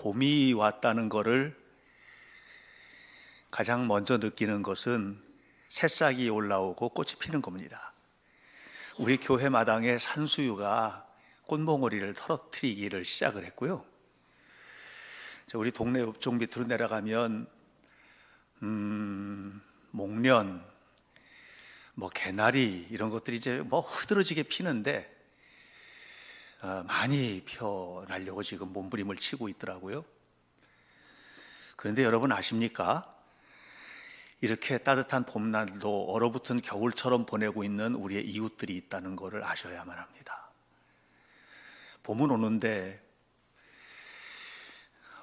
봄이 왔다는 것을 가장 먼저 느끼는 것은 새싹이 올라오고 꽃이 피는 겁니다. 우리 교회 마당에 산수유가 꽃몽오리를 터뜨리기를 시작을 했고요. 우리 동네 읍쪽 밑으로 내려가면 목련, 개나리 이런 것들이 이제 흐드러지게 피는데 많이 펴나려고 지금 몸부림을 치고 있더라고요. 그런데 여러분 아십니까? 이렇게 따뜻한 봄날도 얼어붙은 겨울처럼 보내고 있는 우리의 이웃들이 있다는 것을 아셔야만 합니다. 봄은 오는데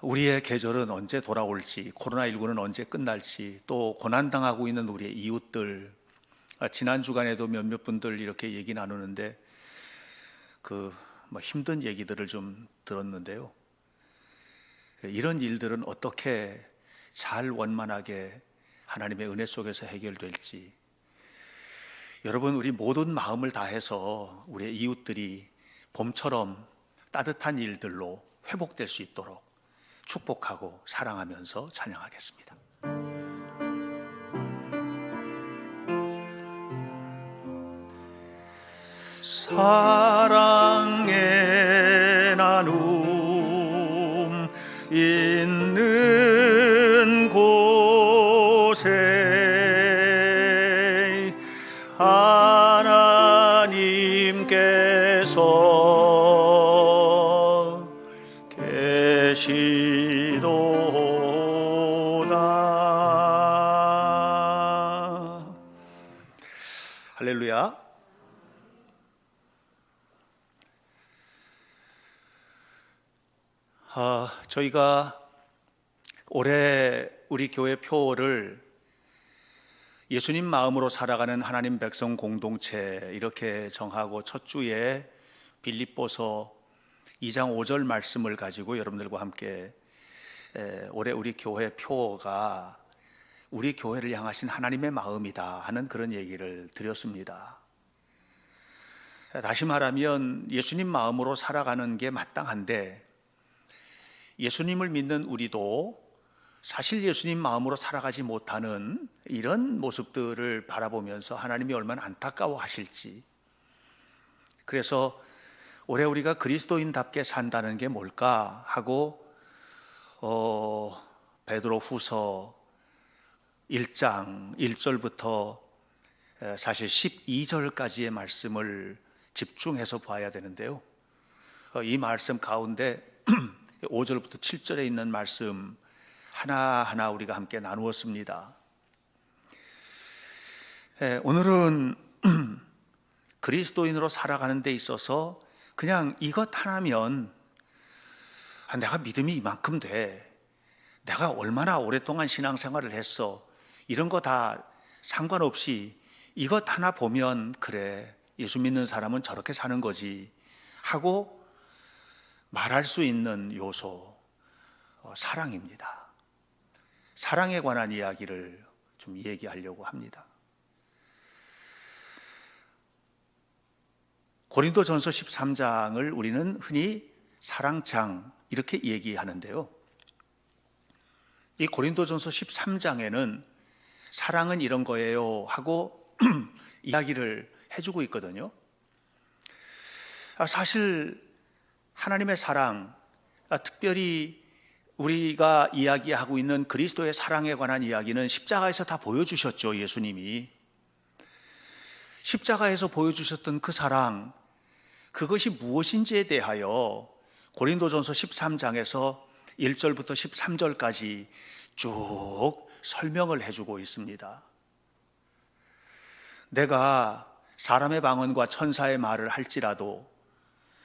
우리의 계절은 언제 돌아올지, 코로나19는 언제 끝날지, 또 고난당하고 있는 우리의 이웃들, 지난 주간에도 몇몇 분들 이렇게 얘기 나누는데 힘든 얘기들을 좀 들었는데요. 이런 일들은 어떻게 잘 원만하게 하나님의 은혜 속에서 해결될지, 여러분 우리 모든 마음을 다해서 우리의 이웃들이 봄처럼 따뜻한 일들로 회복될 수 있도록 축복하고 사랑하면서 찬양하겠습니다. 사랑의 나눔 있는 곳에 하나님께서 계시도다. 할렐루야. 저희가 올해 우리 교회 표어를 예수님 마음으로 살아가는 하나님 백성 공동체 이렇게 정하고 첫 주에 빌립보서 2장 5절 말씀을 가지고 여러분들과 함께 올해 우리 교회 표어가 우리 교회를 향하신 하나님의 마음이다 하는 그런 얘기를 드렸습니다. 다시 말하면 예수님 마음으로 살아가는 게 마땅한데 예수님을 믿는 우리도 사실 예수님 마음으로 살아가지 못하는 이런 모습들을 바라보면서 하나님이 얼마나 안타까워하실지, 그래서 올해 우리가 그리스도인답게 산다는 게 뭘까 하고 베드로 후서 1장 1절부터 사실 12절까지의 말씀을 집중해서 봐야 되는데요. 이 말씀 가운데 5절부터 7절에 있는 말씀 하나하나 우리가 함께 나누었습니다. 오늘은 그리스도인으로 살아가는 데 있어서 그냥 이것 하나면 내가 믿음이 이만큼 돼, 내가 얼마나 오랫동안 신앙생활을 했어, 이런 거 다 상관없이 이것 하나 보면 그래, 예수 믿는 사람은 저렇게 사는 거지 하고 말할 수 있는 요소, 사랑입니다. 사랑에 관한 이야기를 좀 얘기하려고 합니다. 고린도전서 13장을 우리는 흔히 사랑장 이렇게 얘기하는데요. 이 고린도전서 13장에는 사랑은 이런 거예요 하고 이야기를 해주고 있거든요. 사실 하나님의 사랑, 특별히 우리가 이야기하고 있는 그리스도의 사랑에 관한 이야기는 십자가에서 다 보여주셨죠. 예수님이 십자가에서 보여주셨던 그 사랑, 그것이 무엇인지에 대하여 고린도전서 13장에서 1절부터 13절까지 쭉 설명을 해주고 있습니다. 내가 사람의 방언과 천사의 말을 할지라도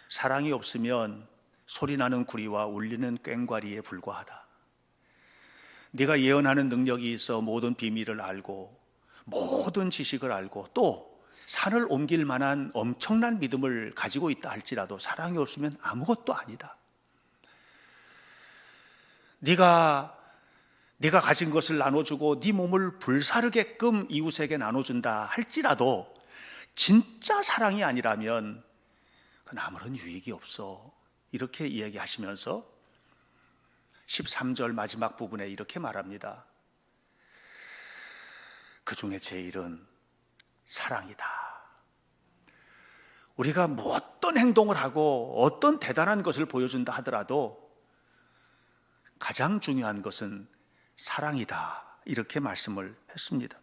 사랑이 없으면 소리나는 구리와 울리는 꽹과리에 불과하다. 네가 예언하는 능력이 있어 모든 비밀을 알고 모든 지식을 알고 또 산을 옮길 만한 엄청난 믿음을 가지고 있다 할지라도 사랑이 없으면 아무것도 아니다. 네가 가진 것을 나눠주고 네 몸을 불사르게끔 이웃에게 나눠준다 할지라도 진짜 사랑이 아니라면 그건 아무런 유익이 없어. 이렇게 이야기하시면서 13절 마지막 부분에 이렇게 말합니다. 그 중에 제일은 사랑이다. 우리가 뭐 어떤 행동을 하고 어떤 대단한 것을 보여준다 하더라도 가장 중요한 것은 사랑이다. 이렇게 말씀을 했습니다.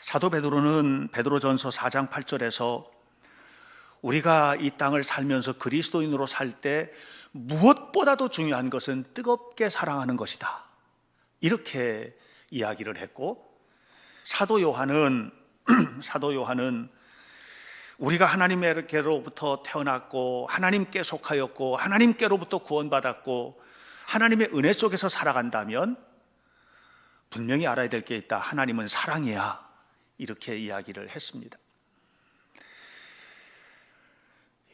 사도 베드로는 베드로전서 4장 8절에서 우리가 이 땅을 살면서 그리스도인으로 살 때 무엇보다도 중요한 것은 뜨겁게 사랑하는 것이다. 이렇게 이야기를 했고, 사도 요한은 우리가 하나님께로부터 태어났고 하나님께 속하였고 하나님께로부터 구원받았고 하나님의 은혜 속에서 살아간다면 분명히 알아야 될 게 있다. 하나님은 사랑이야. 이렇게 이야기를 했습니다.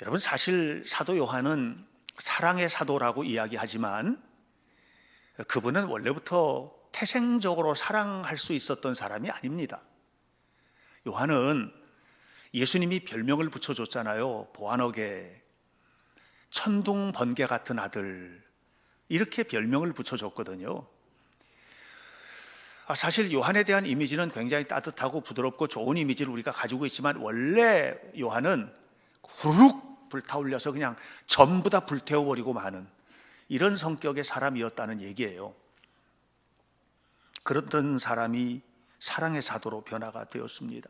여러분, 사실 사도 요한은 사랑의 사도라고 이야기하지만 그분은 원래부터 태생적으로 사랑할 수 있었던 사람이 아닙니다. 요한은 예수님이 별명을 붙여줬잖아요. 보아너게, 천둥 번개 같은 아들, 이렇게 별명을 붙여줬거든요. 사실 요한에 대한 이미지는 굉장히 따뜻하고 부드럽고 좋은 이미지를 우리가 가지고 있지만 원래 요한은 후룩 불타올려서 그냥 전부 다 불태워버리고 마는 이런 성격의 사람이었다는 얘기예요. 그렇던 사람이 사랑의 사도로 변화가 되었습니다.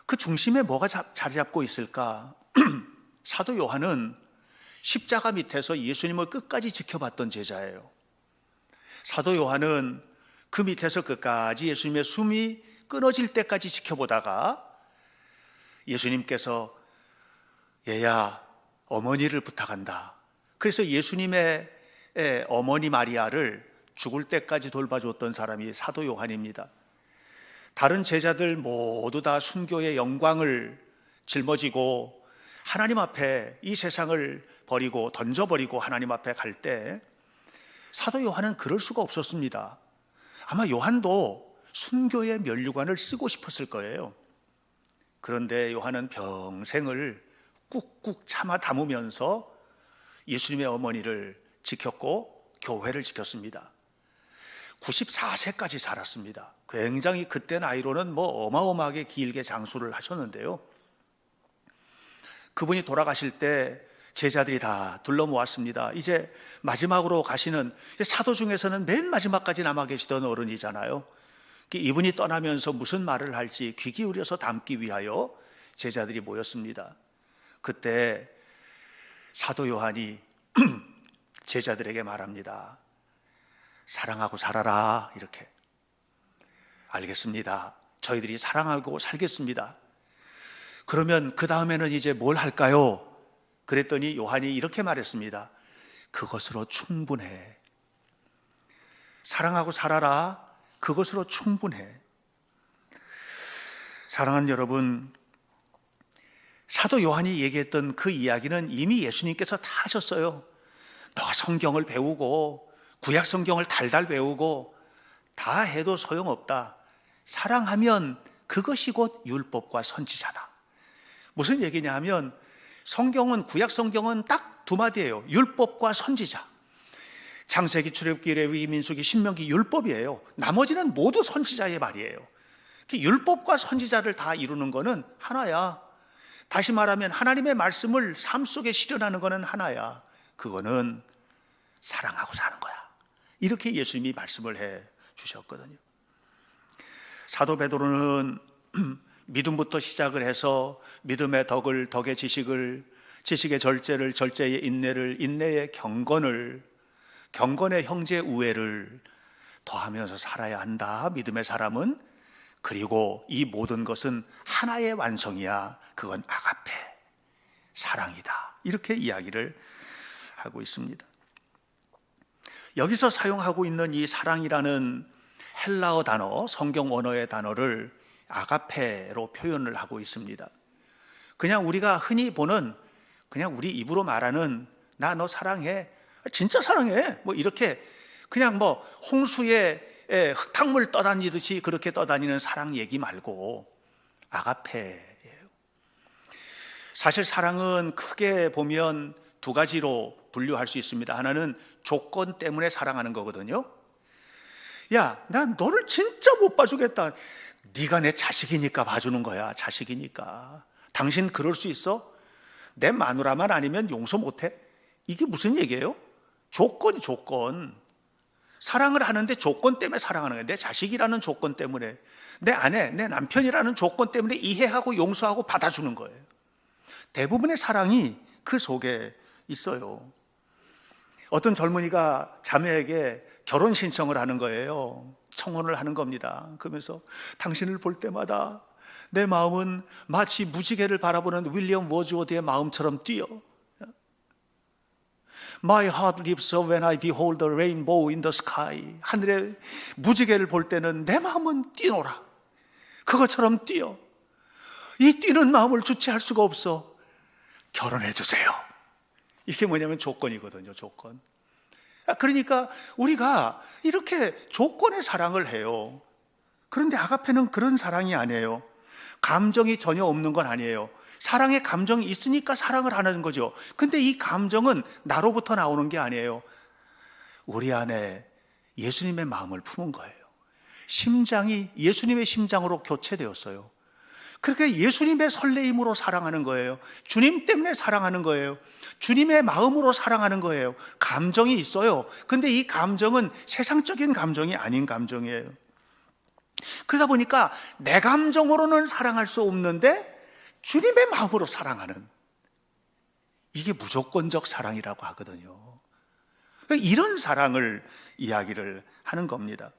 그 중심에 뭐가 자리 잡고 있을까? 사도 요한은 십자가 밑에서 예수님을 끝까지 지켜봤던 제자예요. 사도 요한은 그 밑에서 끝까지 예수님의 숨이 끊어질 때까지 지켜보다가 예수님께서 얘야, 어머니를 부탁한다. 그래서 예수님의 어머니 마리아를 죽을 때까지 돌봐줬던 사람이 사도 요한입니다. 다른 제자들 모두 다 순교의 영광을 짊어지고 하나님 앞에 이 세상을 버리고 던져버리고 하나님 앞에 갈 때 사도 요한은 그럴 수가 없었습니다. 아마 요한도 순교의 면류관을 쓰고 싶었을 거예요. 그런데 요한은 평생을 꾹꾹 참아 담으면서 예수님의 어머니를 지켰고 교회를 지켰습니다. 94세까지 살았습니다. 굉장히 그때 나이로는 어마어마하게 길게 장수를 하셨는데요. 그분이 돌아가실 때 제자들이 다 둘러 모았습니다. 이제 마지막으로 가시는, 사도 중에서는 맨 마지막까지 남아 계시던 어른이잖아요. 이분이 떠나면서 무슨 말을 할지 귀 기울여서 담기 위하여 제자들이 모였습니다. 그때 사도 요한이 제자들에게 말합니다. 사랑하고 살아라. 이렇게. 알겠습니다. 저희들이 사랑하고 살겠습니다. 그러면 그 다음에는 이제 뭘 할까요? 그랬더니 요한이 이렇게 말했습니다. 그것으로 충분해. 사랑하고 살아라. 그것으로 충분해. 사랑하는 여러분, 사도 요한이 얘기했던 그 이야기는 이미 예수님께서 다 하셨어요. 너가 성경을 배우고 구약 성경을 달달 외우고 다 해도 소용없다. 사랑하면 그것이 곧 율법과 선지자다. 무슨 얘기냐 하면 성경은, 구약 성경은 딱 두 마디예요. 율법과 선지자. 창세기, 출애굽기, 레위기, 민수기, 신명기 율법이에요. 나머지는 모두 선지자의 말이에요. 율법과 선지자를 다 이루는 거는 하나야. 다시 말하면 하나님의 말씀을 삶 속에 실현하는 거는 하나야. 그거는 사랑하고 사는 거야. 이렇게 예수님이 말씀을 해 주셨거든요. 사도 베드로는 믿음부터 시작을 해서 믿음의 덕을, 덕의 지식을, 지식의 절제를, 절제의 인내를, 인내의 경건을, 경건의 형제 우애를 더하면서 살아야 한다. 믿음의 사람은. 그리고 이 모든 것은 하나의 완성이야. 그건 아가페, 사랑이다. 이렇게 이야기를 하고 있습니다. 여기서 사용하고 있는 이 사랑이라는 헬라어 단어, 성경 원어의 단어를 아가페로 표현을 하고 있습니다. 그냥 우리가 흔히 보는, 그냥 우리 입으로 말하는 나 너 사랑해, 진짜 사랑해, 이렇게 그냥 홍수에 흙탕물 떠다니듯이 그렇게 떠다니는 사랑 얘기 말고 아가페예요. 사실 사랑은 크게 보면 두 가지로 분류할 수 있습니다. 하나는 조건 때문에 사랑하는 거거든요. 야, 난 너를 진짜 못 봐주겠다. 네가 내 자식이니까 봐주는 거야. 자식이니까. 당신 그럴 수 있어? 내 마누라만 아니면 용서 못해? 이게 무슨 얘기예요? 조건이 조건. 사랑을 하는데 조건 때문에 사랑하는 거예요. 내 자식이라는 조건 때문에, 내 아내, 내 남편이라는 조건 때문에 이해하고 용서하고 받아주는 거예요. 대부분의 사랑이 그 속에 있어요. 어떤 젊은이가 자매에게 결혼 신청을 하는 거예요. 청혼을 하는 겁니다. 그러면서 당신을 볼 때마다 내 마음은 마치 무지개를 바라보는 윌리엄 워즈워드의 마음처럼 뛰어. My heart leaps up when I behold the rainbow in the sky. 하늘의 무지개를 볼 때는 내 마음은 뛰노라. 그것처럼 뛰어. 이 뛰는 마음을 주체할 수가 없어. 결혼해 주세요. 이게 뭐냐면 조건이거든요. 조건. 그러니까 우리가 이렇게 조건의 사랑을 해요. 그런데 아가페는 그런 사랑이 아니에요. 감정이 전혀 없는 건 아니에요. 사랑의 감정이 있으니까 사랑을 하는 거죠. 근데 이 감정은 나로부터 나오는 게 아니에요. 우리 안에 예수님의 마음을 품은 거예요. 심장이 예수님의 심장으로 교체되었어요. 그렇게 예수님의 설레임으로 사랑하는 거예요. 주님 때문에 사랑하는 거예요. 주님의 마음으로 사랑하는 거예요. 감정이 있어요. 근데 이 감정은 세상적인 감정이 아닌 감정이에요. 그러다 보니까 내 감정으로는 사랑할 수 없는데 주님의 마음으로 사랑하는, 이게 무조건적 사랑이라고 하거든요. 이런 사랑을 이야기를 하는 겁니다.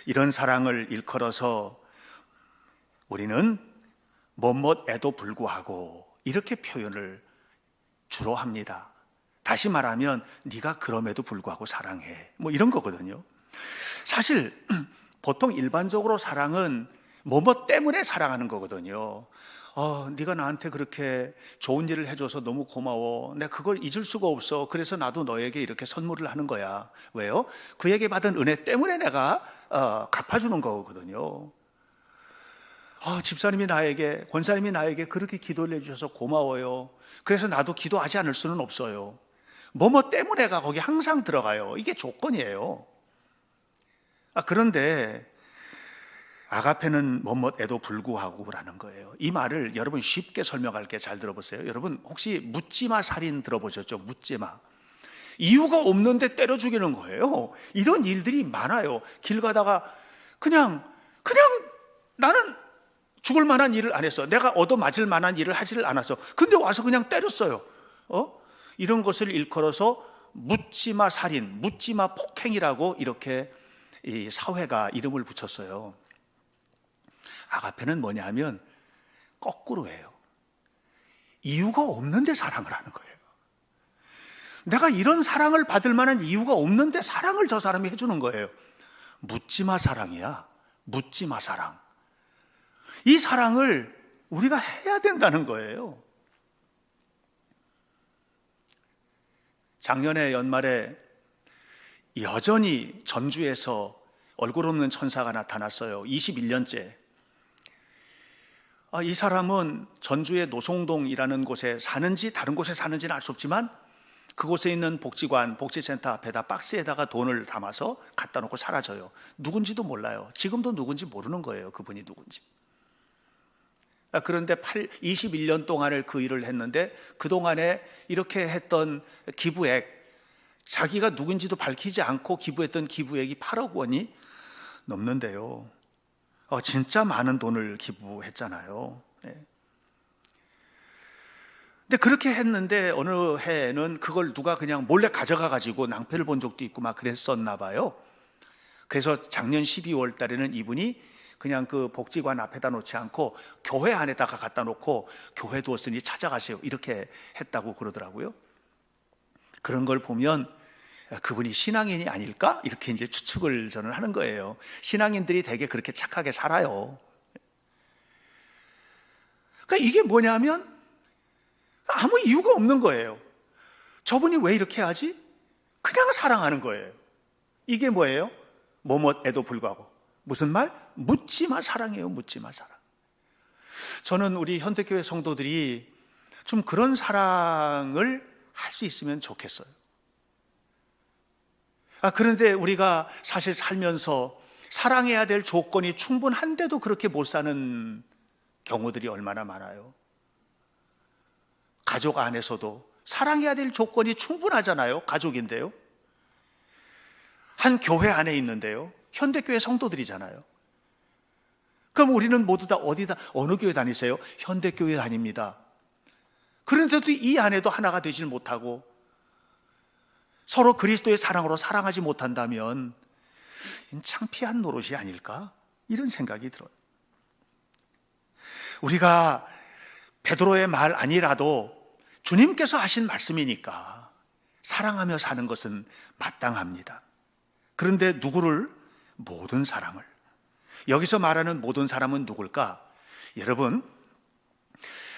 이런 사랑을 일컬어서 우리는 뭐뭐에도 불구하고 이렇게 표현을 주로 합니다. 다시 말하면 네가 그럼에도 불구하고 사랑해, 뭐 이런 거거든요. 사실 보통 일반적으로 사랑은 뭐뭐 때문에 사랑하는 거거든요. 네가 나한테 그렇게 좋은 일을 해줘서 너무 고마워. 내가 그걸 잊을 수가 없어. 그래서 나도 너에게 이렇게 선물을 하는 거야. 왜요? 그에게 받은 은혜 때문에 내가 갚아주는 거거든요. 집사님이 나에게, 권사님이 나에게 그렇게 기도를 해주셔서 고마워요. 그래서 나도 기도하지 않을 수는 없어요. 뭐뭐 때문에가 거기 항상 들어가요. 이게 조건이에요. 그런데 아가페는 뭐뭐에도 불구하고라는 거예요. 이 말을 여러분 쉽게 설명할게. 잘 들어보세요. 여러분 혹시 묻지마 살인 들어보셨죠? 묻지마. 이유가 없는데 때려 죽이는 거예요. 이런 일들이 많아요. 길 가다가 그냥 나는 죽을 만한 일을 안 했어. 내가 얻어맞을 만한 일을 하지를 않았어. 근데 와서 그냥 때렸어요. 이런 것을 일컬어서 묻지마 살인, 묻지마 폭행이라고 이렇게 이 사회가 이름을 붙였어요. 아가페는 뭐냐 하면 거꾸로예요. 이유가 없는데 사랑을 하는 거예요. 내가 이런 사랑을 받을 만한 이유가 없는데 사랑을 저 사람이 해주는 거예요. 묻지마 사랑이야. 묻지마 사랑. 이 사랑을 우리가 해야 된다는 거예요. 작년에 연말에 여전히 전주에서 얼굴 없는 천사가 나타났어요. 21년째. 이 사람은 전주의 노송동이라는 곳에 사는지 다른 곳에 사는지는 알 수 없지만 그곳에 있는 복지관, 복지센터 앞에다 박스에다가 돈을 담아서 갖다 놓고 사라져요. 누군지도 몰라요. 지금도 누군지 모르는 거예요. 그분이 누군지. 그런데 21년 동안을 그 일을 했는데 그동안에 이렇게 했던 기부액, 자기가 누군지도 밝히지 않고 기부했던 기부액이 8억 원이 넘는데요. 진짜 많은 돈을 기부했잖아요. 네. 근데 그렇게 했는데 어느 해에는 그걸 누가 그냥 몰래 가져가 가지고 낭패를 본 적도 있고 막 그랬었나 봐요. 그래서 작년 12월 달에는 이분이 그냥 그 복지관 앞에다 놓지 않고 교회 안에다가 갖다 놓고 교회 두었으니 찾아가세요, 이렇게 했다고 그러더라고요. 그런 걸 보면 그분이 신앙인이 아닐까? 이렇게 이제 추측을 저는 하는 거예요. 신앙인들이 되게 그렇게 착하게 살아요. 그러니까 이게 뭐냐면 아무 이유가 없는 거예요. 저분이 왜 이렇게 하지? 그냥 사랑하는 거예요. 이게 뭐예요? 뭐뭐에도 불구하고. 무슨 말? 묻지마 사랑이에요. 묻지마 사랑. 저는 우리 현대교회 성도들이 좀 그런 사랑을 할 수 있으면 좋겠어요. 그런데 우리가 사실 살면서 사랑해야 될 조건이 충분한데도 그렇게 못 사는 경우들이 얼마나 많아요. 가족 안에서도 사랑해야 될 조건이 충분하잖아요. 가족인데요. 한 교회 안에 있는데요. 현대교회 성도들이잖아요. 그럼 우리는 모두 다 어느 교회 다니세요? 현대교회 다닙니다. 그런데도 이 안에도 하나가 되질 못하고 서로 그리스도의 사랑으로 사랑하지 못한다면 창피한 노릇이 아닐까? 이런 생각이 들어요. 우리가 베드로의 말 아니라도 주님께서 하신 말씀이니까 사랑하며 사는 것은 마땅합니다. 그런데 누구를? 모든 사람을. 여기서 말하는 모든 사람은 누굴까? 여러분,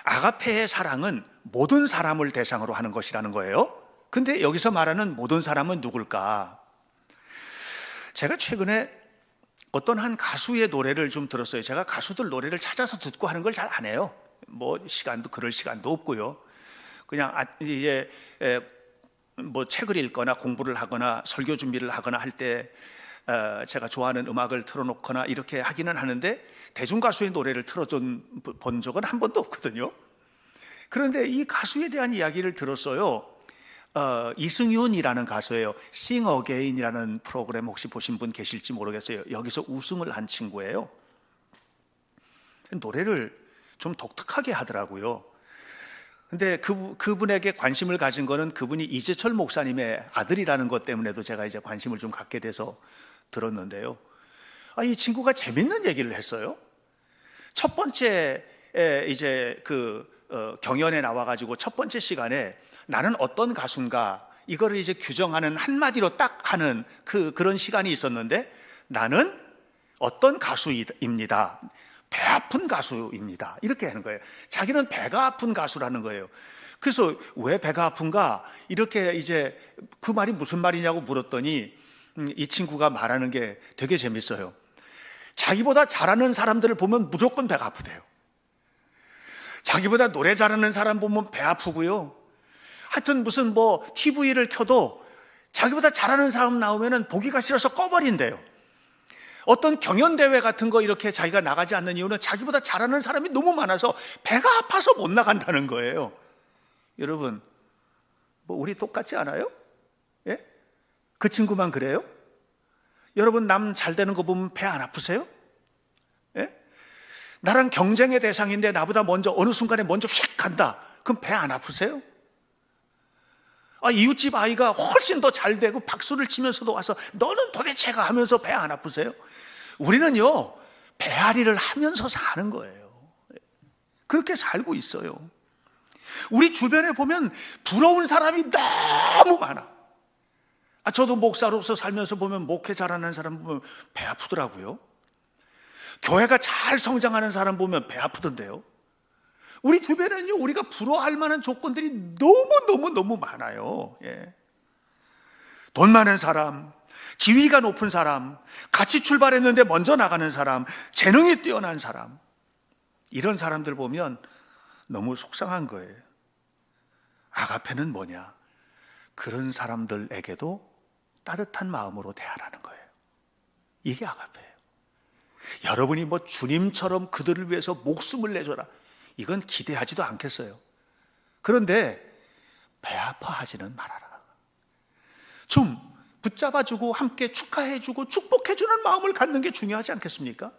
아가페의 사랑은 모든 사람을 대상으로 하는 것이라는 거예요. 근데 여기서 말하는 모든 사람은 누굴까? 제가 최근에 어떤 한 가수의 노래를 좀 들었어요. 제가 가수들 노래를 찾아서 듣고 하는 걸 잘 안 해요. 그럴 시간도 없고요. 그냥 이제 책을 읽거나 공부를 하거나 설교 준비를 하거나 할 때 제가 좋아하는 음악을 틀어놓거나 이렇게 하기는 하는데 대중가수의 노래를 틀어본 적은 한 번도 없거든요. 그런데 이 가수에 대한 이야기를 들었어요. 이승윤이라는 가수예요. Sing Again이라는 프로그램 혹시 보신 분 계실지 모르겠어요. 여기서 우승을 한 친구예요. 노래를 좀 독특하게 하더라고요. 근데 그분에게 관심을 가진 거는 그분이 이재철 목사님의 아들이라는 것 때문에도 제가 이제 관심을 좀 갖게 돼서 들었는데요. 이 친구가 재밌는 얘기를 했어요. 첫 번째 이제 경연에 나와가지고 첫 번째 시간에 나는 어떤 가수인가 이거를 이제 규정하는 한마디로 딱 하는 그런 시간이 있었는데 나는 어떤 가수입니다. 배 아픈 가수입니다. 이렇게 하는 거예요. 자기는 배가 아픈 가수라는 거예요. 그래서 왜 배가 아픈가? 이렇게 이제 그 말이 무슨 말이냐고 물었더니 이 친구가 말하는 게 되게 재밌어요. 자기보다 잘하는 사람들을 보면 무조건 배가 아프대요. 자기보다 노래 잘하는 사람 보면 배 아프고요. 하여튼 무슨 TV를 켜도 자기보다 잘하는 사람 나오면은 보기가 싫어서 꺼버린대요. 어떤 경연대회 같은 거 이렇게 자기가 나가지 않는 이유는 자기보다 잘하는 사람이 너무 많아서 배가 아파서 못 나간다는 거예요. 여러분, 우리 똑같지 않아요? 예? 그 친구만 그래요? 여러분, 남 잘 되는 거 보면 배 안 아프세요? 예? 나랑 경쟁의 대상인데 나보다 먼저 어느 순간에 먼저 휙 간다. 그럼 배 안 아프세요? 이웃집 아이가 훨씬 더 잘 되고 박수를 치면서도 와서 너는 도대체가 하면서 배 안 아프세요? 우리는요, 배앓이를 하면서 사는 거예요. 그렇게 살고 있어요. 우리 주변에 보면 부러운 사람이 너무 많아. 저도 목사로서 살면서 보면 목회 잘하는 사람 보면 배 아프더라고요. 교회가 잘 성장하는 사람 보면 배 아프던데요. 우리 주변에는요, 우리가 부러워할 만한 조건들이 너무 많아요. 예. 돈 많은 사람, 지위가 높은 사람, 같이 출발했는데 먼저 나가는 사람, 재능이 뛰어난 사람, 이런 사람들 보면 너무 속상한 거예요. 아가페는 뭐냐? 그런 사람들에게도 따뜻한 마음으로 대하라는 거예요. 이게 아가페예요. 여러분이 주님처럼 그들을 위해서 목숨을 내줘라, 이건 기대하지도 않겠어요. 그런데 배 아파하지는 말아라. 좀 붙잡아주고 함께 축하해주고 축복해주는 마음을 갖는 게 중요하지 않겠습니까?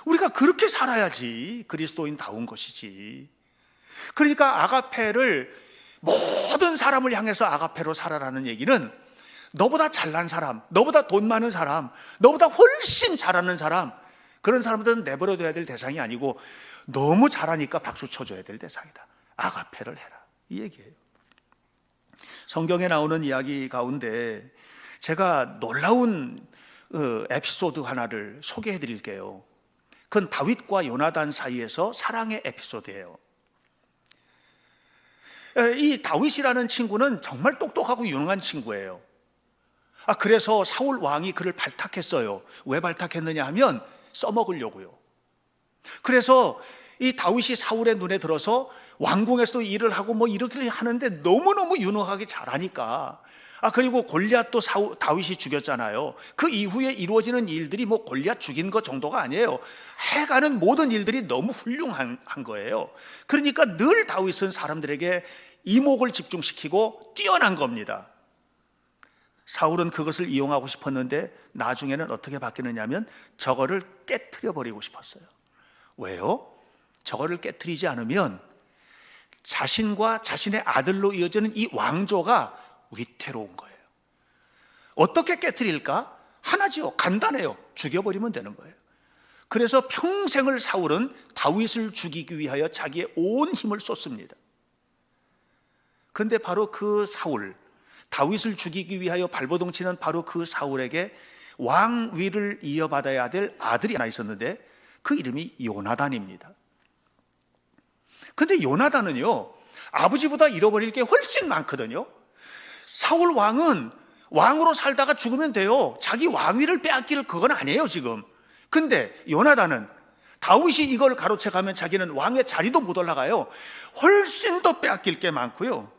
우리가 그렇게 살아야지 그리스도인다운 것이지. 그러니까 아가페를, 모든 사람을 향해서 아가페로 살아라는 얘기는 너보다 잘난 사람, 너보다 돈 많은 사람, 너보다 훨씬 잘하는 사람, 그런 사람들은 내버려둬야 될 대상이 아니고 너무 잘하니까 박수 쳐줘야 될 대상이다. 아가페를 해라, 이 얘기예요. 성경에 나오는 이야기 가운데 제가 놀라운 에피소드 하나를 소개해 드릴게요. 그건 다윗과 요나단 사이에서 사랑의 에피소드예요. 이 다윗이라는 친구는 정말 똑똑하고 유능한 친구예요. 그래서 사울 왕이 그를 발탁했어요. 왜 발탁했느냐 하면 써먹으려고요. 그래서 이 다윗이 사울의 눈에 들어서 왕궁에서도 일을 하고 뭐 이렇게 하는데 너무너무 유능하게 잘하니까, 그리고 골리앗도 다윗이 죽였잖아요. 그 이후에 이루어지는 일들이 뭐 골리앗 죽인 것 정도가 아니에요. 해가는 모든 일들이 너무 훌륭한 거예요. 그러니까 늘 다윗은 사람들에게 이목을 집중시키고 뛰어난 겁니다. 사울은 그것을 이용하고 싶었는데 나중에는 어떻게 바뀌느냐면 저거를 깨트려 버리고 싶었어요. 왜요? 저거를 깨트리지 않으면 자신과 자신의 아들로 이어지는 이 왕조가 위태로운 거예요. 어떻게 깨트릴까? 하나지요. 간단해요. 죽여버리면 되는 거예요. 그래서 평생을 사울은 다윗을 죽이기 위하여 자기의 온 힘을 쏟습니다. 그런데 바로 그 사울, 다윗을 죽이기 위하여 발버둥치는 바로 그 사울에게 왕위를 이어받아야 될 아들이 하나 있었는데 그 이름이 요나단입니다. 근데 요나단은요, 아버지보다 잃어버릴 게 훨씬 많거든요. 사울 왕은 왕으로 살다가 죽으면 돼요. 자기 왕위를 빼앗길 그건 아니에요 지금. 근데 요나단은 다윗이 이걸 가로채가면 자기는 왕의 자리도 못 올라가요. 훨씬 더 빼앗길 게 많고요.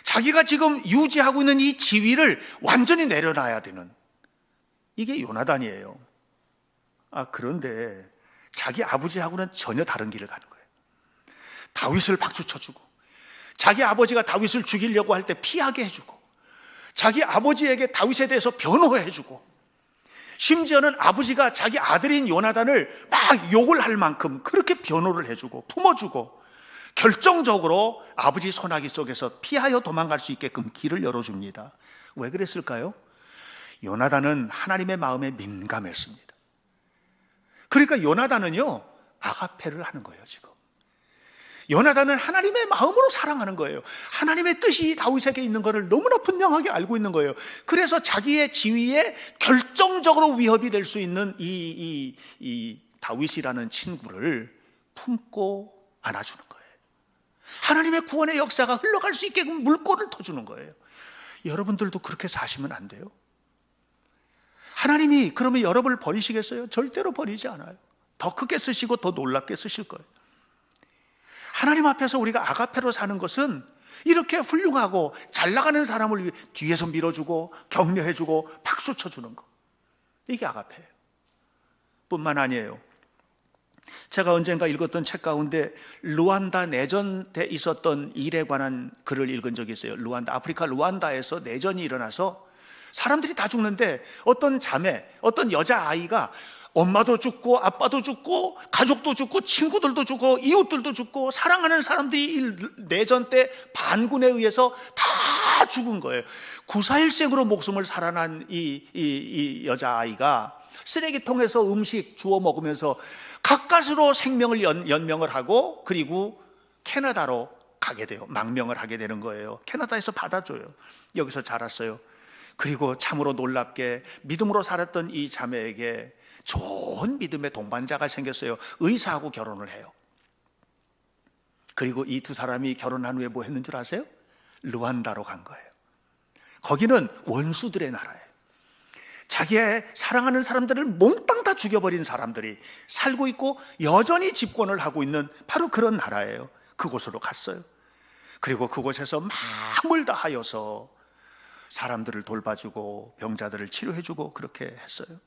자기가 지금 유지하고 있는 이 지위를 완전히 내려놔야 되는, 이게 요나단이에요. 그런데 자기 아버지하고는 전혀 다른 길을 가는 거예요. 다윗을 박수쳐주고, 자기 아버지가 다윗을 죽이려고 할 때 피하게 해주고, 자기 아버지에게 다윗에 대해서 변호해주고, 심지어는 아버지가 자기 아들인 요나단을 막 욕을 할 만큼 그렇게 변호를 해주고 품어주고, 결정적으로 아버지 소나기 속에서 피하여 도망갈 수 있게끔 길을 열어줍니다. 왜 그랬을까요? 요나단은 하나님의 마음에 민감했습니다. 그러니까 요나단은요, 아가페를 하는 거예요 지금. 요나단은 하나님의 마음으로 사랑하는 거예요. 하나님의 뜻이 다윗에게 있는 것을 너무나 분명하게 알고 있는 거예요. 그래서 자기의 지위에 결정적으로 위협이 될 수 있는 이 다윗이라는 친구를 품고 안아주는 거예요. 하나님의 구원의 역사가 흘러갈 수 있게끔 물꼬를 터주는 거예요. 여러분들도 그렇게 사시면 안 돼요. 하나님이 그러면 여러분을 버리시겠어요? 절대로 버리지 않아요. 더 크게 쓰시고 더 놀랍게 쓰실 거예요. 하나님 앞에서 우리가 아가페로 사는 것은 이렇게 훌륭하고 잘 나가는 사람을 뒤에서 밀어주고 격려해주고 박수 쳐주는 거, 이게 아가페예요. 뿐만 아니에요. 제가 언젠가 읽었던 책 가운데 루안다 내전 때 있었던 일에 관한 글을 읽은 적이 있어요. 아프리카 루안다에서 내전이 일어나서 사람들이 다 죽는데 어떤 자매, 어떤 여자아이가 엄마도 죽고 아빠도 죽고 가족도 죽고 친구들도 죽고 이웃들도 죽고 사랑하는 사람들이 이 내전 때 반군에 의해서 다 죽은 거예요. 941생으로 목숨을 살아난 이 여자아이가 쓰레기통에서 음식 주워 먹으면서 가까스로 생명을 연명을 하고, 그리고 캐나다로 가게 돼요. 망명을 하게 되는 거예요. 캐나다에서 받아줘요. 여기서 자랐어요. 그리고 참으로 놀랍게 믿음으로 살았던 이 자매에게 좋은 믿음의 동반자가 생겼어요. 의사하고 결혼을 해요. 그리고 이 두 사람이 결혼한 후에 뭐 했는 줄 아세요? 루안다로 간 거예요. 거기는 원수들의 나라예요. 자기의 사랑하는 사람들을 몽땅 다 죽여버린 사람들이 살고 있고 여전히 집권을 하고 있는 바로 그런 나라예요. 그곳으로 갔어요. 그리고 그곳에서 마음을 다하여서 사람들을 돌봐주고 병자들을 치료해주고 그렇게 했어요.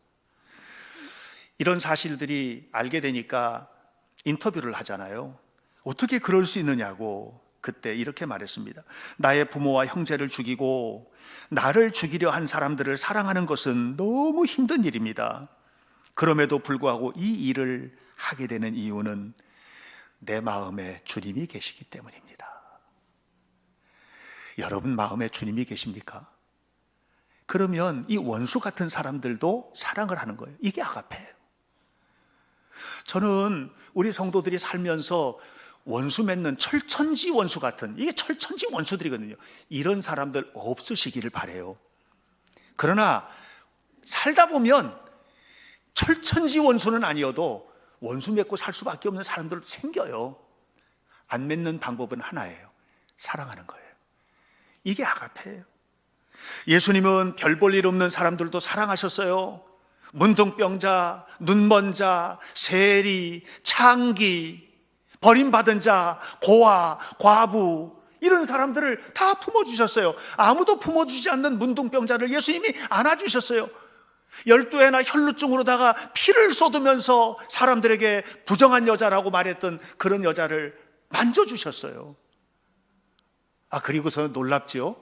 이런 사실들이 알게 되니까 인터뷰를 하잖아요. 어떻게 그럴 수 있느냐고. 그때 이렇게 말했습니다. 나의 부모와 형제를 죽이고 나를 죽이려 한 사람들을 사랑하는 것은 너무 힘든 일입니다. 그럼에도 불구하고 이 일을 하게 되는 이유는 내 마음에 주님이 계시기 때문입니다. 여러분 마음에 주님이 계십니까? 그러면 이 원수 같은 사람들도 사랑을 하는 거예요. 이게 아가페예요. 저는 우리 성도들이 살면서 원수 맺는 철천지 원수 같은, 이게 철천지 원수들이거든요. 이런 사람들 없으시기를 바라요. 그러나 살다 보면 철천지 원수는 아니어도 원수 맺고 살 수밖에 없는 사람들 생겨요. 안 맺는 방법은 하나예요. 사랑하는 거예요. 이게 아가페예요. 예수님은 별 볼 일 없는 사람들도 사랑하셨어요. 문둥병자, 눈먼 자, 세리, 창기, 버림받은 자, 고아, 과부 이런 사람들을 다 품어주셨어요. 아무도 품어주지 않는 문둥병자를 예수님이 안아주셨어요. 12회나 혈루증으로다가 피를 쏟으면서 사람들에게 부정한 여자라고 말했던 그런 여자를 만져주셨어요. 그리고서 놀랍지요?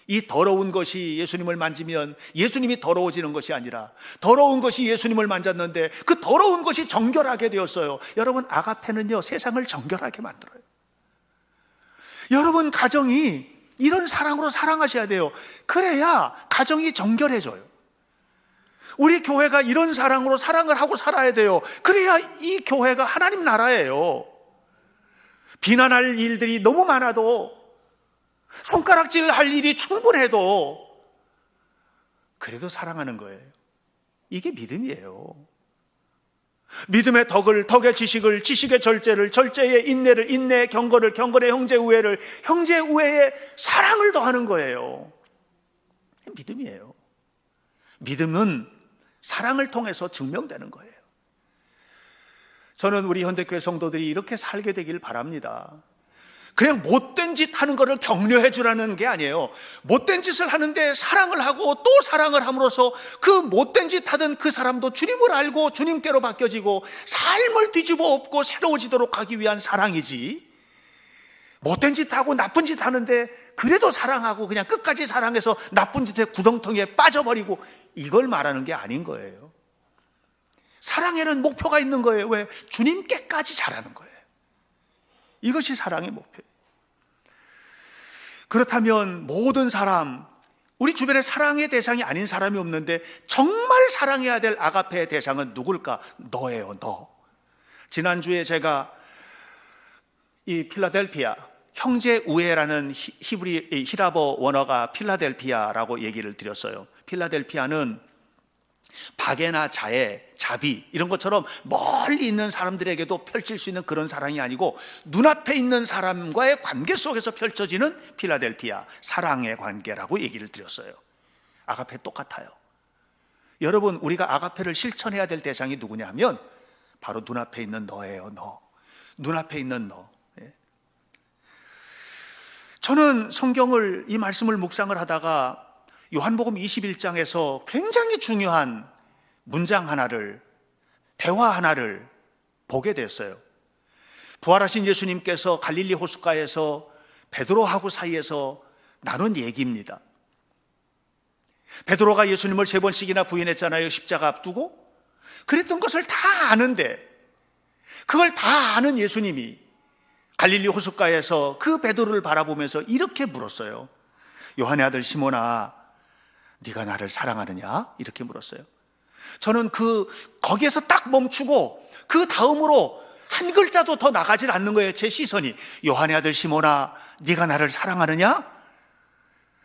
이 더러운 것이 예수님을 만지면 예수님이 더러워지는 것이 아니라 더러운 것이 예수님을 만졌는데 그 더러운 것이 정결하게 되었어요. 여러분, 아가페는요, 세상을 정결하게 만들어요. 여러분, 가정이 이런 사랑으로 사랑하셔야 돼요. 그래야 가정이 정결해져요. 우리 교회가 이런 사랑으로 사랑을 하고 살아야 돼요. 그래야 이 교회가 하나님 나라예요. 비난할 일들이 너무 많아도, 손가락질 할 일이 충분해도 그래도 사랑하는 거예요. 이게 믿음이에요. 믿음의 덕을, 덕의 지식을, 지식의 절제를, 절제의 인내를, 인내의 경건을, 경건의 형제우애를, 형제우애의 사랑을 더하는 거예요. 믿음이에요. 믿음은 사랑을 통해서 증명되는 거예요. 저는 우리 현대교회 성도들이 이렇게 살게 되길 바랍니다. 그냥 못된 짓 하는 거를 격려해 주라는 게 아니에요. 못된 짓을 하는데 사랑을 하고 또 사랑을 함으로써 그 못된 짓 하던 그 사람도 주님을 알고 주님께로 바뀌어지고 삶을 뒤집어 엎고 새로워지도록 하기 위한 사랑이지, 못된 짓 하고 나쁜 짓 하는데 그래도 사랑하고 그냥 끝까지 사랑해서 나쁜 짓에 구덩텅이에 빠져버리고, 이걸 말하는 게 아닌 거예요. 사랑에는 목표가 있는 거예요. 왜? 주님께까지 잘하는 거예요. 이것이 사랑의 목표예요. 그렇다면 모든 사람, 우리 주변에 사랑의 대상이 아닌 사람이 없는데 정말 사랑해야 될 아가페의 대상은 누굴까? 너예요, 너. 지난주에 제가 이 필라델피아, 형제우애라는 히브리 원어가 필라델피아라고 얘기를 드렸어요. 필라델피아는 박애나 자애, 자비 이런 것처럼 멀리 있는 사람들에게도 펼칠 수 있는 그런 사랑이 아니고 눈앞에 있는 사람과의 관계 속에서 펼쳐지는 필라델피아, 사랑의 관계라고 얘기를 드렸어요. 아가페 똑같아요. 여러분, 우리가 아가페를 실천해야 될 대상이 누구냐 하면 바로 눈앞에 있는 너예요, 너. 눈앞에 있는 너. 저는 성경을, 이 말씀을 묵상을 하다가 요한복음 21장에서 굉장히 중요한 문장 하나를, 대화 하나를 보게 됐어요. 부활하신 예수님께서 갈릴리 호숫가에서 베드로하고 사이에서 나눈 얘기입니다. 베드로가 예수님을 3번씩이나 부인했잖아요. 십자가 앞두고. 그랬던 것을 다 아는데, 그걸 다 아는 예수님이 갈릴리 호숫가에서 그 베드로를 바라보면서 이렇게 물었어요. 요한의 아들 시몬아, 네가 나를 사랑하느냐? 이렇게 물었어요. 저는 거기에서 딱 멈추고 그 다음으로 한 글자도 더 나가질 않는 거예요. 제 시선이. 요한의 아들 시몬아, 네가 나를 사랑하느냐?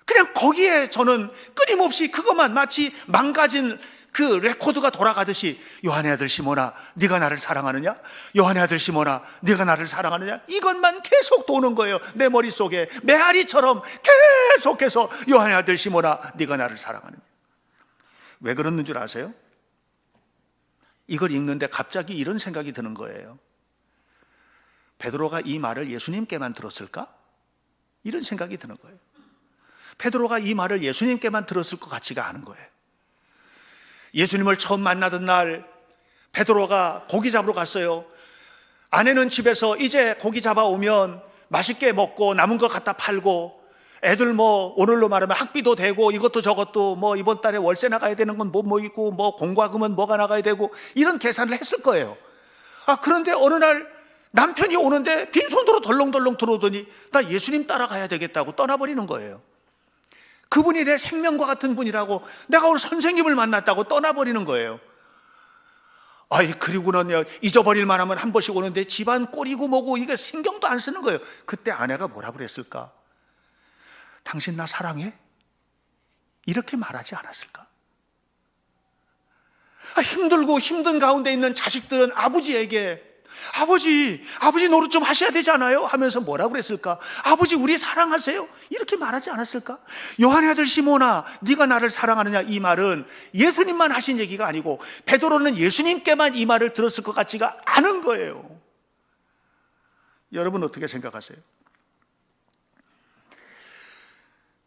그냥 거기에 저는 끊임없이 그것만, 마치 망가진 그 레코드가 돌아가듯이, 요한의 아들 시몬아, 네가 나를 사랑하느냐? 요한의 아들 시몬아, 네가 나를 사랑하느냐? 이것만 계속 도는 거예요. 내 머릿속에 메아리처럼 계속해서 요한의 아들 시몬아, 네가 나를 사랑하느냐? 왜 그러는 줄 아세요? 이걸 읽는데 갑자기 이런 생각이 드는 거예요. 베드로가 이 말을 예수님께만 들었을까? 이런 생각이 드는 거예요. 베드로가 이 말을 예수님께만 들었을 것 같지가 않은 거예요. 예수님을 처음 만나던 날 베드로가 고기 잡으러 갔어요. 아내는 집에서 이제 고기 잡아오면 맛있게 먹고 남은 거 갖다 팔고, 애들 오늘로 말하면 학비도 되고 이것도 저것도 이번 달에 월세 나가야 되는 건 뭐 있고 공과금은 뭐가 나가야 되고, 이런 계산을 했을 거예요. 그런데 어느 날 남편이 오는데 빈손으로 덜렁덜렁 들어오더니 나 예수님 따라가야 되겠다고 떠나버리는 거예요. 그분이 내 생명과 같은 분이라고, 내가 오늘 선생님을 만났다고 떠나버리는 거예요. 그리고는 잊어버릴 만하면 한 번씩 오는데 집안 꼴이고 뭐고 이게 신경도 안 쓰는 거예요. 그때 아내가 뭐라 그랬을까? 당신 나 사랑해? 이렇게 말하지 않았을까? 힘들고 힘든 가운데 있는 자식들은 아버지에게 아버지 노릇 좀 하셔야 되지 않아요? 하면서 뭐라 그랬을까? 아버지 우리 사랑하세요? 이렇게 말하지 않았을까? 요한의 아들 시몬아, 네가 나를 사랑하느냐? 이 말은 예수님만 하신 얘기가 아니고 베드로는 예수님께만 이 말을 들었을 것 같지가 않은 거예요. 여러분 어떻게 생각하세요?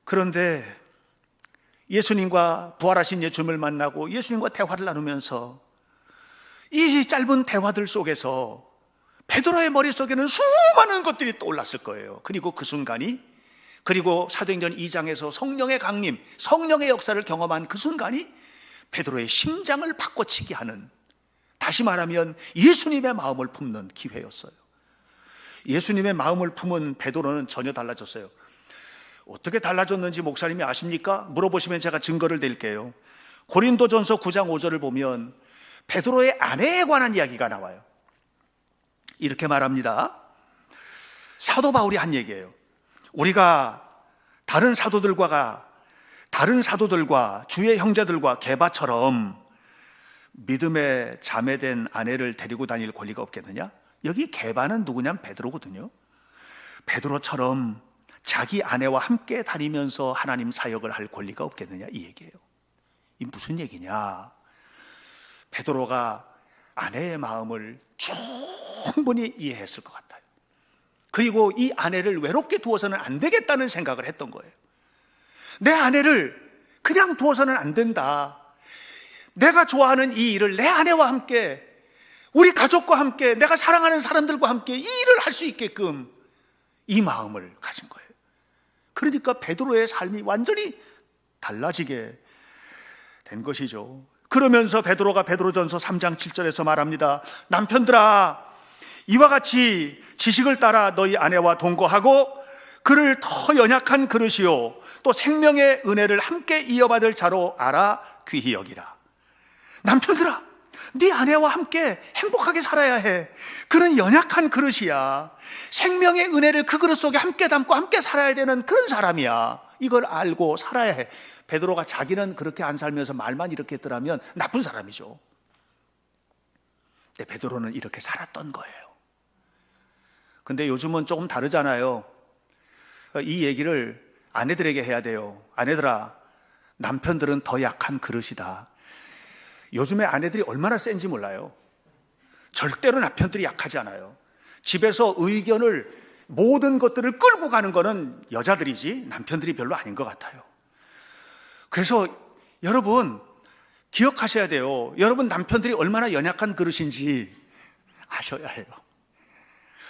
그런데 예수님과 부활하신 예수님을 만나고 예수님과 대화를 나누면서 이 짧은 대화들 속에서 베드로의 머릿속에는 수많은 것들이 떠올랐을 거예요. 그리고 그 순간이, 그리고 사도행전 2장에서 성령의 강림, 성령의 역사를 경험한 그 순간이 베드로의 심장을 바꿔치기 하는, 다시 말하면 예수님의 마음을 품는 기회였어요. 예수님의 마음을 품은 베드로는 전혀 달라졌어요. 어떻게 달라졌는지 목사님이 아십니까? 물어보시면 제가 증거를 드릴게요. 고린도전서 9장 5절을 보면 베드로의 아내에 관한 이야기가 나와요. 이렇게 말합니다. 사도 바울이 한 얘기예요. 우리가 다른 사도들과 주의 형제들과 게바처럼 믿음의 자매된 아내를 데리고 다닐 권리가 없겠느냐? 여기 게바는 누구냐면 베드로거든요. 베드로처럼 자기 아내와 함께 다니면서 하나님 사역을 할 권리가 없겠느냐, 이 얘기예요. 이 무슨 얘기냐? 베드로가 아내의 마음을 충분히 이해했을 것 같아요. 그리고 이 아내를 외롭게 두어서는 안 되겠다는 생각을 했던 거예요. 내 아내를 그냥 두어서는 안 된다. 내가 좋아하는 이 일을 내 아내와 함께, 우리 가족과 함께, 내가 사랑하는 사람들과 함께 이 일을 할 수 있게끔 이 마음을 가진 거예요. 그러니까 베드로의 삶이 완전히 달라지게 된 것이죠. 그러면서 베드로가 베드로전서 3장 7절에서 말합니다. 남편들아, 이와 같이 지식을 따라 너희 아내와 동거하고 그를 더 연약한 그릇이요 또 생명의 은혜를 함께 이어받을 자로 알아 귀히 여기라. 남편들아, 네 아내와 함께 행복하게 살아야 해. 그는 연약한 그릇이야. 생명의 은혜를 그 그릇 속에 함께 담고 함께 살아야 되는 그런 사람이야. 이걸 알고 살아야 해. 베드로가 자기는 그렇게 안 살면서 말만 이렇게 했더라면 나쁜 사람이죠. 근데 베드로는 이렇게 살았던 거예요. 근데 요즘은 조금 다르잖아요. 이 얘기를 아내들에게 해야 돼요. 아내들아, 남편들은 더 약한 그릇이다. 요즘에 아내들이 얼마나 센지 몰라요. 절대로 남편들이 약하지 않아요. 집에서 의견을, 모든 것들을 끌고 가는 거는 여자들이지 남편들이 별로 아닌 것 같아요. 그래서 여러분 기억하셔야 돼요. 여러분 남편들이 얼마나 연약한 그릇인지 아셔야 해요.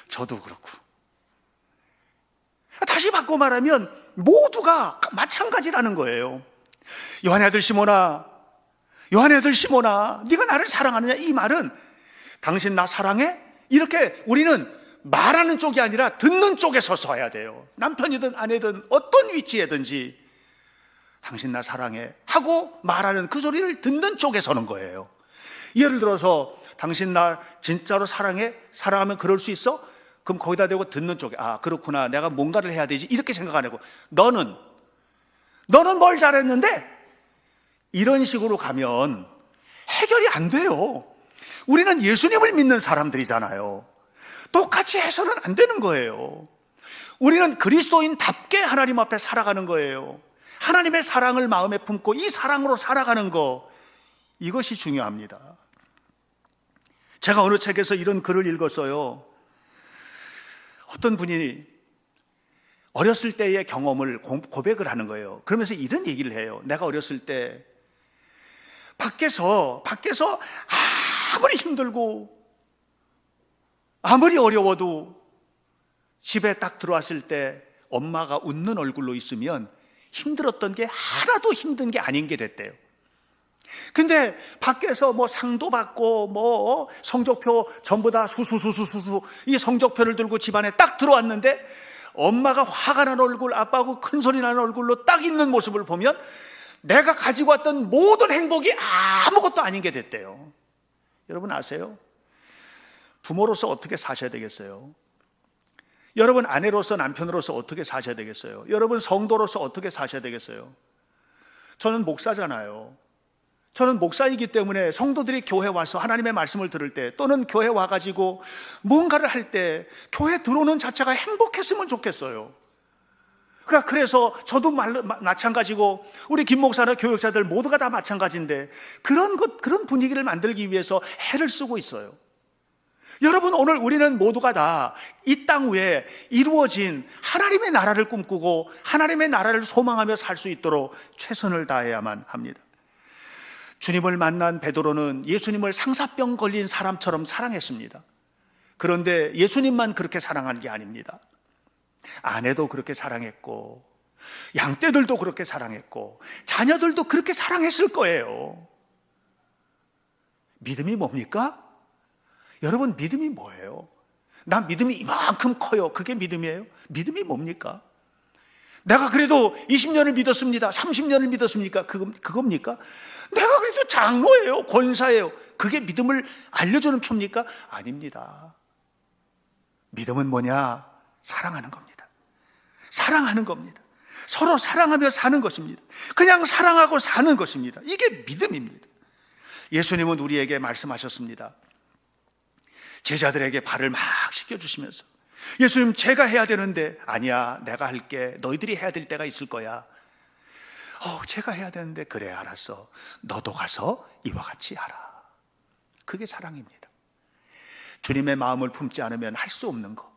저도 그렇고. 다시 바꿔 말하면 모두가 마찬가지라는 거예요. 요한의 아들 시몬아, 네가 나를 사랑하느냐? 이 말은 당신 나 사랑해? 이렇게 우리는 말하는 쪽이 아니라 듣는 쪽에 서서 해야 돼요. 남편이든 아내든 어떤 위치에든지 당신 나 사랑해 하고 말하는 그 소리를 듣는 쪽에 서는 거예요. 예를 들어서 당신 나 진짜로 사랑해? 사랑하면 그럴 수 있어? 그럼 거기다 대고 듣는 쪽에, 아 그렇구나, 내가 뭔가를 해야 되지, 이렇게 생각 안 하고 너는 뭘 잘했는데? 이런 식으로 가면 해결이 안 돼요. 우리는 예수님을 믿는 사람들이잖아요. 똑같이 해서는 안 되는 거예요. 우리는 그리스도인답게 하나님 앞에 살아가는 거예요. 하나님의 사랑을 마음에 품고 이 사랑으로 살아가는 거, 이것이 중요합니다. 제가 어느 책에서 이런 글을 읽었어요. 어떤 분이 어렸을 때의 경험을 고백을 하는 거예요. 그러면서 이런 얘기를 해요. 내가 어렸을 때 밖에서 아무리 힘들고 아무리 어려워도 집에 딱 들어왔을 때 엄마가 웃는 얼굴로 있으면 힘들었던 게 하나도 힘든 게 아닌 게 됐대요. 근데 밖에서 뭐 상도 받고 뭐 성적표 전부 다 수수 이 성적표를 들고 집안에 딱 들어왔는데 엄마가 화가 난 얼굴, 아빠하고 큰 소리 나는 얼굴로 딱 있는 모습을 보면 내가 가지고 왔던 모든 행복이 아무것도 아닌 게 됐대요. 여러분 아세요? 부모로서 어떻게 사셔야 되겠어요? 여러분 아내로서, 남편으로서 어떻게 사셔야 되겠어요? 여러분 성도로서 어떻게 사셔야 되겠어요? 저는 목사잖아요. 저는 목사이기 때문에 성도들이 교회 와서 하나님의 말씀을 들을 때, 또는 교회 와가지고 뭔가를 할 때 교회 들어오는 자체가 행복했으면 좋겠어요. 그래서 저도 마찬가지고 우리 김 목사나 교육자들 모두가 다 마찬가지인데 그런 분위기를 만들기 위해서 애를 쓰고 있어요. 여러분, 오늘 우리는 모두가 다 이 땅 위에 이루어진 하나님의 나라를 꿈꾸고 하나님의 나라를 소망하며 살 수 있도록 최선을 다해야만 합니다. 주님을 만난 베드로는 예수님을 상사병 걸린 사람처럼 사랑했습니다. 그런데 예수님만 그렇게 사랑한 게 아닙니다. 아내도 그렇게 사랑했고, 양떼들도 그렇게 사랑했고, 자녀들도 그렇게 사랑했을 거예요. 믿음이 뭡니까? 여러분, 믿음이 뭐예요? 난 믿음이 이만큼 커요. 그게 믿음이에요? 믿음이 뭡니까? 내가 그래도 20년을 믿었습니다. 30년을 믿었습니까? 그겁니까? 내가 그래도 장로예요. 권사예요. 그게 믿음을 알려주는 표입니까? 아닙니다. 믿음은 뭐냐? 사랑하는 겁니다. 사랑하는 겁니다. 서로 사랑하며 사는 것입니다. 그냥 사랑하고 사는 것입니다. 이게 믿음입니다. 예수님은 우리에게 말씀하셨습니다. 제자들에게 발을 막 씻겨주시면서, 예수님, 제가 해야 되는데, 아니야, 내가 할게. 너희들이 해야 될 때가 있을 거야. 제가 해야 되는데, 그래, 알았어. 너도 가서 이와 같이 하라. 그게 사랑입니다. 주님의 마음을 품지 않으면 할 수 없는 거.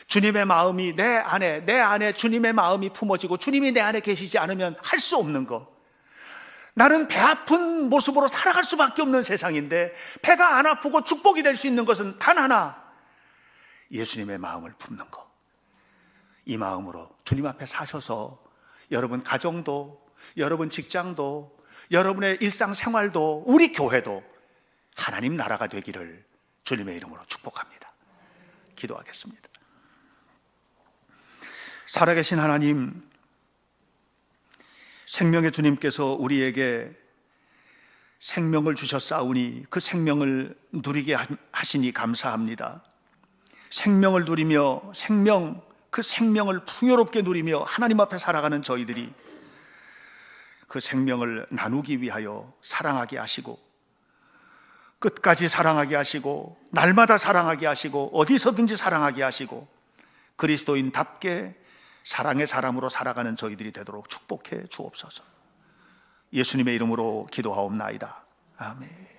주님의 마음이 내 안에 주님의 마음이 품어지고 주님이 내 안에 계시지 않으면 할 수 없는 거. 나는 배 아픈 모습으로 살아갈 수밖에 없는 세상인데, 배가 안 아프고 축복이 될 수 있는 것은 단 하나, 예수님의 마음을 품는 것. 이 마음으로 주님 앞에 사셔서 여러분 가정도, 여러분 직장도, 여러분의 일상생활도, 우리 교회도 하나님 나라가 되기를 주님의 이름으로 축복합니다. 기도하겠습니다. 살아계신 하나님, 생명의 주님께서 우리에게 생명을 주셨사오니 그 생명을 누리게 하시니 감사합니다. 생명을 누리며 그 생명을 풍요롭게 누리며 하나님 앞에 살아가는 저희들이 그 생명을 나누기 위하여 사랑하게 하시고, 끝까지 사랑하게 하시고, 날마다 사랑하게 하시고, 어디서든지 사랑하게 하시고, 그리스도인답게 사랑의 사람으로 살아가는 저희들이 되도록 축복해 주옵소서. 예수님의 이름으로 기도하옵나이다. 아멘.